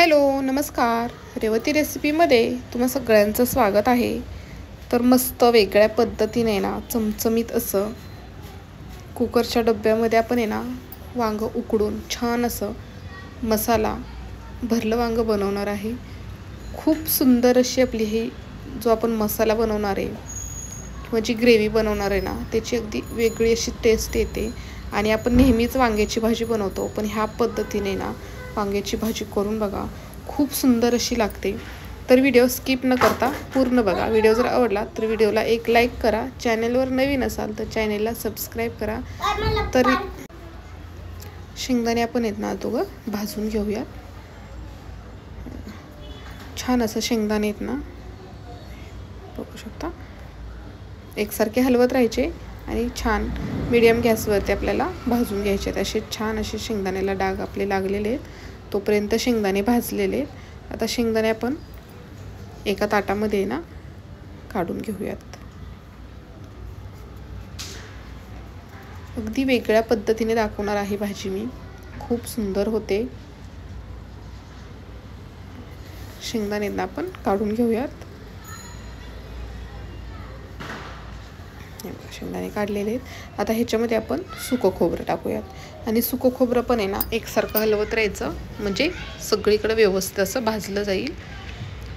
Hello नमस्कार. रेवती रेसिपीमध्ये तुम्हा सगळ्यांचं स्वागत आहे. तर मस्त वेगळ्या पद्धतीने ना चमचमीत असं कुकरच्या डब्यामध्ये आपण वांग उकडून छान असं मसाला भरलं वांग बनवणार आहे. खूप सुंदर अशी आपली ही जो आपण मसाला बनवणार आहे किंवा जी ग्रेव्ही बनवणार आहे ना त्याची अगदी वेगळी अशी टेस्ट येते. आणि आपण नेहमीच वांग्याची भाजी बनवतो, पण ह्या पद्धतीने ना वांग्याची भाजी करून बघा, खूप सुंदर अशी लागते. तर व्हिडिओ स्किप न करता पूर्ण बघा. व्हिडिओ जर आवडला तर व्हिडिओला एक लाईक करा. चॅनलवर नवीन असाल तर चॅनलला सबस्क्राईब करा. तर शेंगदाणे आपण दोघं भाजून घेऊयात. छान असं शेंगदाणे ना बघू शकता, एकसारखे हलवत राहायचे आणि छान मीडियम गॅसवरती आपल्याला भाजून घ्यायचे. असे छान असे शेंगदाण्याला डाग आपले लागलेले आहेत, तोपर्यंत शेंगदाणे भाजलेले आहेत. आता शेंगदाणे आपण एका ताटामध्ये काढून घेऊयात. अगदी वेगळ्या पद्धतीने दाखवणार आहे भाजी मी, खूप सुंदर होते. शेंगदाणे आपण काढून घेऊयात. शेंगदाणे काढलेले आहेत. आता ह्याच्यामध्ये आपण सुकं खोबरं टाकूयात आणि सुकं खोबरं पण एकसारखं हलवत राहायचं, म्हणजे सगळीकडे व्यवस्थित असं भाजलं जाईल.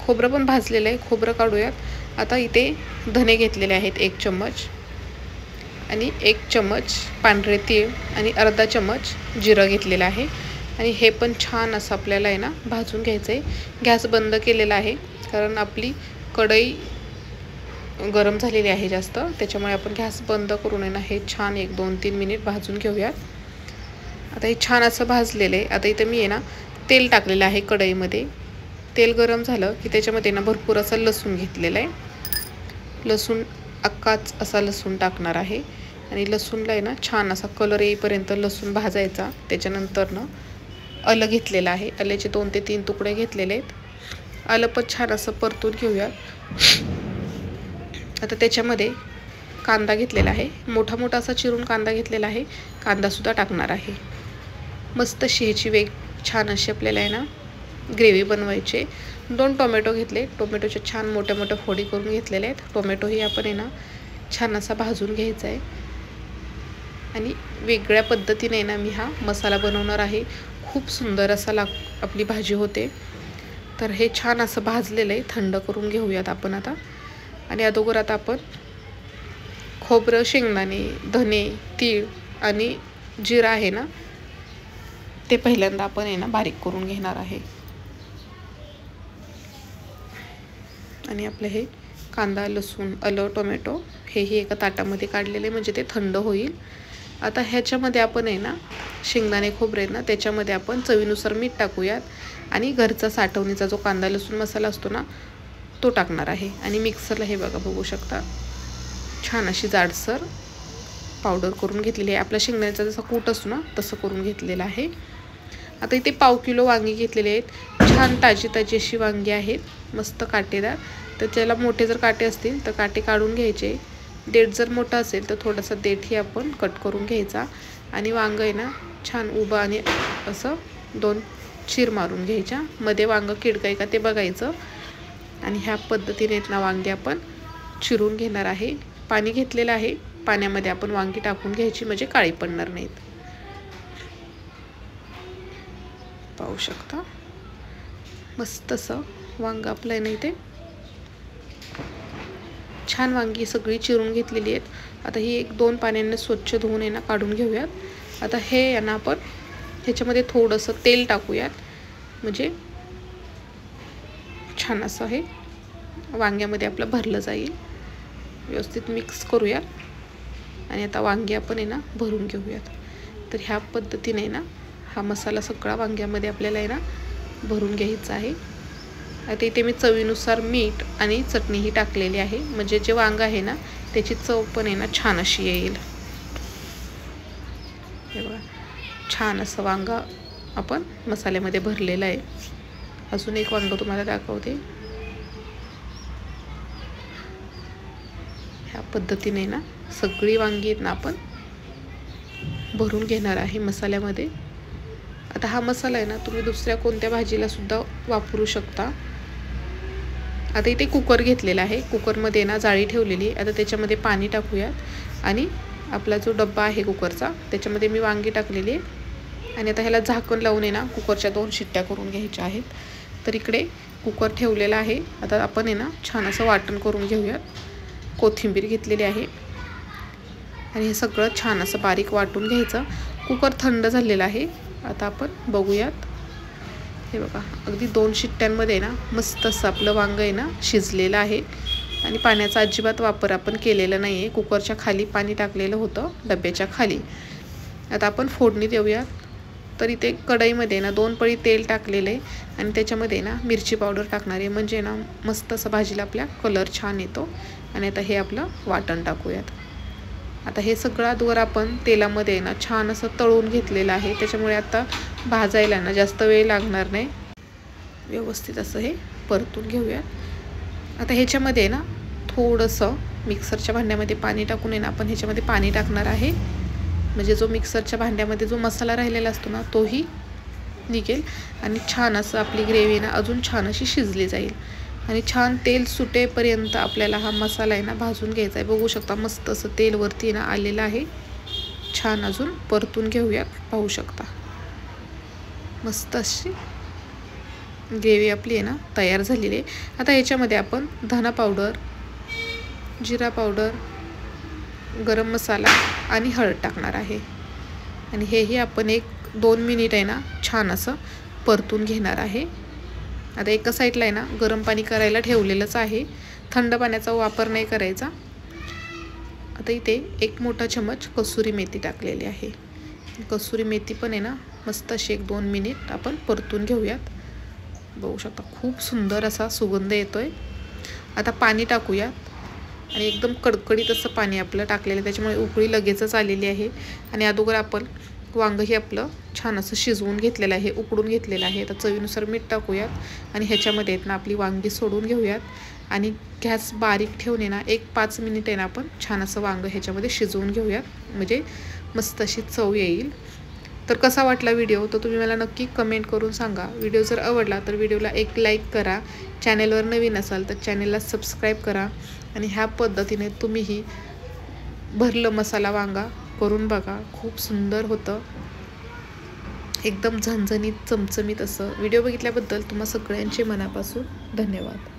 खोबरं पण भाजलेलं आहे, खोबरं काढूयात. आता इथे धने घेतलेले आहेत 1 चम्मच आणि 1 चम्मच पांढरे तीळ आणि अर्धा चम्मच जिरं घेतलेलं आहे. आणि हे पण छान असं आपल्याला भाजून घ्यायचं आहे. गॅस बंद केलेला आहे कारण आपली कढई गरम झालेली आहे जास्त, त्याच्यामुळे आपण गॅस बंद करून हे छान 1-2-3 मिनिट भाजून घेऊयात. आता हे छान असं भाजलेलं आहे. आता इथे मी तेल टाकलेलं आहे कढईमध्ये. तेल गरम झालं की त्याच्यामध्ये भरपूर असं लसूण घेतलेलं आहे. लसूण अख्खाच असा लसूण टाकणार आहे आणि लसूणला छान असा कलर येईपर्यंत लसूण भाजायचा. त्याच्यानंतर आलं घेतलेलं आहे, आल्याचे 2 ते 3 तुकडे घेतलेले आहेत. आलं पण छान असं परतून घेऊयात. आता त्याच्यामध्ये कांदा घेतलेला आहे, मोठा मोठा असा चिरून कांदा घेतलेला आहे. कांदासुद्धा टाकणार आहे. मस्त ह्याची छान अशी आपल्याला ग्रेव्ही बनवायची. 2 टोमॅटो घेतले, टोमॅटोचे छान मोठ्या मोठ्या फोडी करून घेतलेले आहेत. टोमॅटोही आपण छान असा भाजून घ्यायचा आहे. आणि वेगळ्या पद्धतीने मी हा मसाला बनवणार आहे. खूप सुंदर असा आपली भाजी होते. तर हे छान असं भाजलेलं आहे, थंड करून घेऊयात आपण आता. आणि अगोदर आता आपण खोबरं, शेंगदाणे, धने, तीळ आणि जिरा आहे ते पहिल्यांदा आपण बारीक करून घेणार आहे. आणि आपलं हे कांदा, लसूण, आलं, टोमॅटो हेही एका ताटामध्ये काढलेले, म्हणजे ते थंड होईल. आता ह्याच्यामध्ये आपण शेंगदाणे, खोबरे त्याच्यामध्ये आपण चवीनुसार मीठ टाकूयात. आणि घरचा साठवणीचा जो कांदा लसूण मसाला असतो तो टाकणार आहे. आणि मिक्सरला हे बघू शकता, छान अशी जाडसर पावडर करून घेतलेली आहे. आपल्या शेंगदाण्याचा जसा कूट असतो तसं करून घेतलेला आहे. आता इथे 1/2 किलो वांगी घेतलेले आहेत. छान ताजी ताजी अशी वांगी आहेत, मस्त काटेदार. तर त्याला मोठे जर काटे असतील तर काटे काढून घ्यायचे. देठ जर मोठा असेल तर थोडासा देठही आपण कट करून घ्यायचा. आणि वांग छान उभं आणि असं 2 चीर मारून घ्यायच्या. मध्ये वांग किडकंय का ते बघायचं. आणि ह्या पद्धतीने वांगी आपण चिरून घेणार आहे. पाणी घेतलेलं आहे, पाण्यामध्ये आपण वांगी टाकून घ्यायची, म्हणजे काळी पडणार नाहीत. पाहू शकता मस्त असं वांग आपलं इथे छान वांगी सगळी चिरून घेतलेली आहेत. आता ही 1-2 पाण्याने स्वच्छ धुवून काढून घेऊयात. आता हे आपण ह्याच्यामध्ये थोडंसं तेल टाकूयात, म्हणजे छान असं हे वांग्यामध्ये आपलं भरलं जाईल. व्यवस्थित मिक्स करूयात. आणि आता वांगी आपण भरून घेऊयात. तर ह्या पद्धतीने हा मसाला सगळा वांग्यामध्ये आपल्याला भरून घ्यायचा आहे. आता इथे मी चवीनुसार मीठ आणि चटणीही टाकलेली आहे, म्हणजे जे वांग आहे त्याची चव पण छान अशी येईल. हे बघा, छान असं वांग आपण मसाल्यामध्ये भरलेलं आहे. अजून एक वांग तुम्हाला दाखवते. ह्या पद्धतीने सगळी वांगी आपण भरून घेणार आहे मसाल्यामध्ये. आता हा मसाला आहे ना तुम्ही दुसऱ्या कोणत्या भाजीला सुद्धा वापरू शकता। आता इथे कुकर घेतलेला आहे, कुकरमध्ये ना जाळी ठेवलेली आहे। आता त्याच्यामध्ये पाणी टाकूयात आणि आपला जो डब्बा आहे कुकरचा त्याच्यामध्ये मी वांगी टाकलेली आहे आणि आता ह्याला झाकण लावून आहे ना कुकरच्या 2 शिट्ट्या करून घ्यायच्या आहेत। तर इकडे कुकर ठेवलेला आहे। आता आपण आहे ना छान असं वाटण करून घेऊयात। कोथिंबीर घेतलेली आहे आणि हे सगळं छान असं बारीक वाटून घ्यायचं। कुकर थंड झालेला आहे। आता आपण बघूयात, हे बघा अगदी 2 शिट्ट्यांमध्ये ना मस्त असं आपलं वांग आहे ना शिजलेलं आहे आणि पाण्याचा अजिबात वापर आपण केलेला नाही आहे। कुकरच्या खाली पाणी टाकलेलं होतं, डब्याच्या खाली। आता आपण फोडणी देऊयात। तर इथे कढईमध्ये ना 2 पळी तेल टाकलेलं आहे आणि त्याच्यामध्ये ना मिरची पावडर टाकणार आहे, म्हणजे ना मस्त असं भाजीला आपल्या कलर छान येतो। आणि आता हे आपलं वाटण टाकूयात। आता हे सगळं अगोदर आपण तेलामध्ये ना छान असं तळून घेतलेलं आहे, त्याच्यामुळे आता भाजायला ना जास्त वेळ लागणार नाही। व्यवस्थित असं हे परतून घेऊयात। आता ह्याच्यामध्ये ना थोडंसं मिक्सरच्या भांड्यामध्ये पाणी टाकून आहे ना आपण ह्याच्यामध्ये पाणी टाकणार आहे, म्हणजे जो मिक्सरच्या भांड्यामध्ये जो मसाला राहिलेला असतो ना तोही निघेल आणि छान असं आपली ग्रेव्ही ना अजून छान अशी शिजली जाईल आणि छान तेल सुटेपर्यंत आपल्याला हा मसाला आहे ना भाजून घ्यायचा आहे। बघू शकता मस्त असं तेल वरती ना आलेलं आहे। छान अजून परतून घेऊयात, पाहू शकता मस्त अशी ग्रेव्ही आपली आहे ना तयार झालेली आहे। आता याच्यामध्ये आपण धना पावडर, जिरा पावडर, गरम मसाला आणि हळद टाकणार आहे आणि हेही आपण 1-2 मिनिट आहे ना छान असं परतून घेणार आहे। आता एका साईडला आहे ना गरम पाणी करायला ठेवलेलंच आहे, थंड पाण्याचा वापर नाही करायचा। आता इथे 1 मोठा चमच कसुरी मेथी टाकलेली आहे। कसुरी मेथी पण आहे ना मस्त अशी 1-2 मिनिट आपण परतून घेऊयात। बघू शकता खूप सुंदर असा सुगंध येतोय। आता पाणी टाकूयात आणि एकदम कडकडीत असं पाणी आपलं टाकलेलं आहे, त्याच्यामुळे उकळी लगेचच आलेली आहे। आणि अगोदर आपण वांगही आपलं छान असं शिजवून घेतलेलं आहे, उकडून घेतलेलं आहे। आता चवीनुसार मीठ टाकूयात आणि ह्याच्यामध्ये ना आपली वांगी सोडून घेऊयात आणि गॅस बारीक ठेवून ना 1-5 मिनिट आहे ना आपण छान असं वांग ह्याच्यामध्ये शिजवून घेऊयात, म्हणजे मस्त अशी चव येईल। तर कसा वाटला व्हिडिओ तो तुम्ही मला नक्की कमेंट करून सांगा। व्हिडिओ जर आवडला तर व्हिडिओला एक लाईक करा, चॅनलवर नवीन असाल तर चॅनलला सबस्क्राईब करा आणि ह्या पद्धतीने तुम्हीही भरलं मसाला वांगा करून बघा, खूप सुंदर होतं, एकदम झणझणीत चमचमीत असं। व्हिडिओ बघितल्याबद्दल तुम्हा सगळ्यांचे मनापासून धन्यवाद।